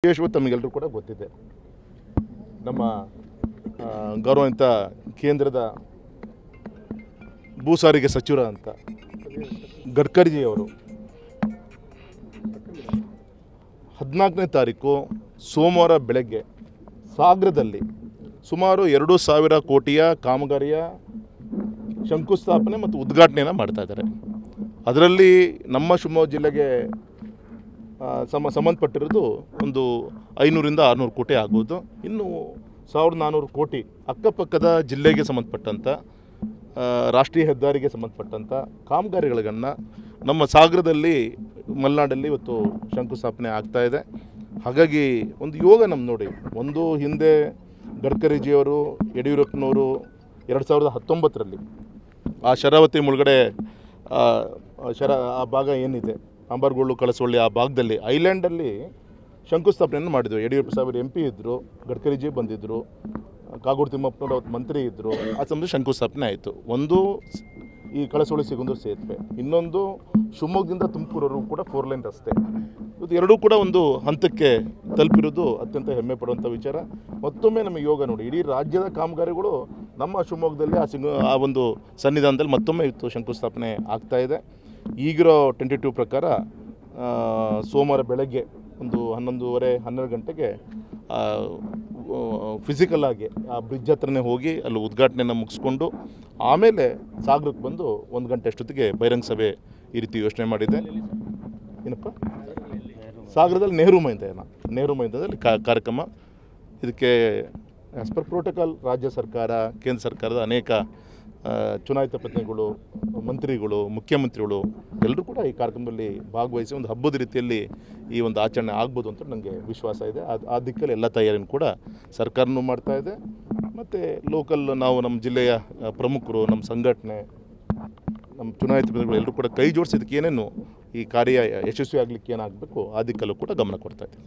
ವಿಶೇಷವಾಗಿ ತಮಗೆಲ್ಲರೂ ಕೂಡ ಗೊತ್ತಿದೆ, ನಮ್ಮ ಗೌರವಾನ್ವಿತ ಕೇಂದ್ರದ ಭೂ ಸಾರಿಗೆ ಸಚಿವರಾದಂಥ ಗಡ್ಕರಿಜಿಯವರು 14ನೇ ತಾರೀಕು ಸೋಮವಾರ ಬೆಳಗ್ಗೆ ಸಾಗರದಲ್ಲಿ ಸುಮಾರು 2,000 ಕೋಟಿಯ ಕಾಮಗಾರಿಯ ಶಂಕುಸ್ಥಾಪನೆ ಮತ್ತು ಉದ್ಘಾಟನೆಯನ್ನು ಮಾಡ್ತಾ ಇದ್ದಾರೆ. ಅದರಲ್ಲಿ ನಮ್ಮ ಶಿವಮೊಗ್ಗ ಜಿಲ್ಲೆಗೆ ಸಂಬಂಧಪಟ್ಟಿರೋದು ಒಂದು 500ರಿಂದ 600 ಕೋಟಿ ಆಗ್ಬೋದು. ಇನ್ನು 1,400 ಕೋಟಿ ಅಕ್ಕಪಕ್ಕದ ಜಿಲ್ಲೆಗೆ ಸಂಬಂಧಪಟ್ಟಂಥ ರಾಷ್ಟ್ರೀಯ ಹೆದ್ದಾರಿಗೆ ಸಂಬಂಧಪಟ್ಟಂಥ ಕಾಮಗಾರಿಗಳನ್ನು ನಮ್ಮ ಸಾಗರದಲ್ಲಿ ಮಲೆನಾಡಲ್ಲಿ ಇವತ್ತು ಶಂಕುಸ್ಥಾಪನೆ ಆಗ್ತಾಯಿದೆ. ಹಾಗಾಗಿ ಒಂದು ಯೋಗ ನಮ್ಮ ನೋಡಿ, ಒಂದು ಹಿಂದೆ ಗಡ್ಕರಿಜಿಯವರು ಯಡಿಯೂರಪ್ಪನವರು 2019ರಲ್ಲಿ ಆ ಶರಾವತಿ ಮುಳುಗಡೆ ಆ ಭಾಗ ಏನಿದೆ ಅಂಬಾರ್ಗೋಳು ಕಳಸೊಳ್ಳಿ ಆ ಭಾಗದಲ್ಲಿ ಐಲ್ಯಾಂಡಲ್ಲಿ ಶಂಕುಸ್ಥಾಪನೆಯನ್ನು ಮಾಡಿದರು. ಯಡಿಯೂರಪ್ಪ ಸಾಹೇಬರು MP ಇದ್ದರು, ಗಡ್ಕರಿಜಿ ಬಂದಿದ್ದರು, ಕಾಗೋಡು ತಿಮ್ಮಪ್ಪನವರು ಅವತ್ತು ಮಂತ್ರಿ ಇದ್ದರು. ಆ ಸಮಯದಲ್ಲಿ ಶಂಕುಸ್ಥಾಪನೆ ಆಯಿತು. ಒಂದು ಈ ಕಳಸೊಳ್ಳಿ ಸಿಗುಂದೂರು ಸೇತುವೆ, ಇನ್ನೊಂದು ಶಿವಮೊಗ್ಗದಿಂದ ತುಮಕೂರವರೆಗೂ ಕೂಡ 4 ಲೈನ್ ರಸ್ತೆ. ಇದು ಎರಡೂ ಕೂಡ ಒಂದು ಹಂತಕ್ಕೆ ತಲುಪಿರೋದು ಅತ್ಯಂತ ಹೆಮ್ಮೆ ಪಡುವಂಥ ವಿಚಾರ. ಮತ್ತೊಮ್ಮೆ ನಮಗೆ ಯೋಗ ನೋಡಿ, ಇಡೀ ರಾಜ್ಯದ ಕಾಮಗಾರಿಗಳು ನಮ್ಮ ಶಿವಮೊಗ್ಗದಲ್ಲಿ ಆ ಒಂದು ಸನ್ನಿಧಾನದಲ್ಲಿ ಮತ್ತೊಮ್ಮೆ ಇವತ್ತು ಶಂಕುಸ್ಥಾಪನೆ ಆಗ್ತಾಯಿದೆ. ಈಗಿರೋ ಟೆಂಟೇಟಿವ್ ಪ್ರಕಾರ ಸೋಮವಾರ ಬೆಳಗ್ಗೆ ಒಂದು 11:30-12 ಗಂಟೆಗೆ ಫಿಸಿಕಲ್ ಆಗಿ ಆ ಬ್ರಿಡ್ಜ್ ಹತ್ರನೇ ಹೋಗಿ ಅಲ್ಲಿ ಉದ್ಘಾಟನೆಯನ್ನು ಮುಗಿಸ್ಕೊಂಡು ಆಮೇಲೆ ಸಾಗರಕ್ಕೆ ಬಂದು 1 ಗಂಟೆ ಅಷ್ಟೊತ್ತಿಗೆ ಬಹಿರಂಗ ಸಭೆ ಈ ರೀತಿ ಯೋಚನೆ ಮಾಡಿದೆ. ಏನಪ್ಪ, ಸಾಗರದಲ್ಲಿ ನೆಹರು ಮೈದಾನದಲ್ಲಿ ಕಾರ್ಯಕ್ರಮ. ಇದಕ್ಕೆ ಆ್ಯಸ್ ಪರ್ ಪ್ರೋಟೋಕಾಲ್ ರಾಜ್ಯ ಸರ್ಕಾರ, ಕೇಂದ್ರ ಸರ್ಕಾರದ ಅನೇಕ ಚುನಾಯಿತ ಪ್ರತಿನಿಧಿಗಳು, ಮಂತ್ರಿಗಳು, ಮುಖ್ಯಮಂತ್ರಿಗಳು ಎಲ್ಲರೂ ಕೂಡ ಈ ಕಾರ್ಯಕ್ರಮದಲ್ಲಿ ಭಾಗವಹಿಸಿ ಒಂದು ಹಬ್ಬದ ರೀತಿಯಲ್ಲಿ ಈ ಒಂದು ಆಚರಣೆ ಆಗ್ಬೋದು ಅಂತ ನನಗೆ ವಿಶ್ವಾಸ ಇದೆ. ಆ ದಿಕ್ಕಲ್ಲಿ ಎಲ್ಲ ತಯಾರಿಯನ್ನು ಕೂಡ ಸರ್ಕಾರನೂ ಮಾಡ್ತಾ ಇದೆ. ಮತ್ತು ಲೋಕಲ್ ನಾವು ನಮ್ಮ ಜಿಲ್ಲೆಯ ಪ್ರಮುಖರು, ನಮ್ಮ ಸಂಘಟನೆ, ನಮ್ಮ ಚುನಾಯಿತ ಪ್ರತಿನಿಧಿಗಳು ಎಲ್ಲರೂ ಕೂಡ ಕೈ ಜೋಡಿಸಿ ಇದಕ್ಕೆ ಏನೇನು ಈ ಕಾರ್ಯ ಯಶಸ್ವಿ ಆಗಲಿಕ್ಕೆ ಏನಾಗಬೇಕು ಆ ದಿಕ್ಕಲ್ಲೂ ಕೂಡ ಗಮನ ಕೊಡ್ತಾ ಇದ್ದೀವಿ.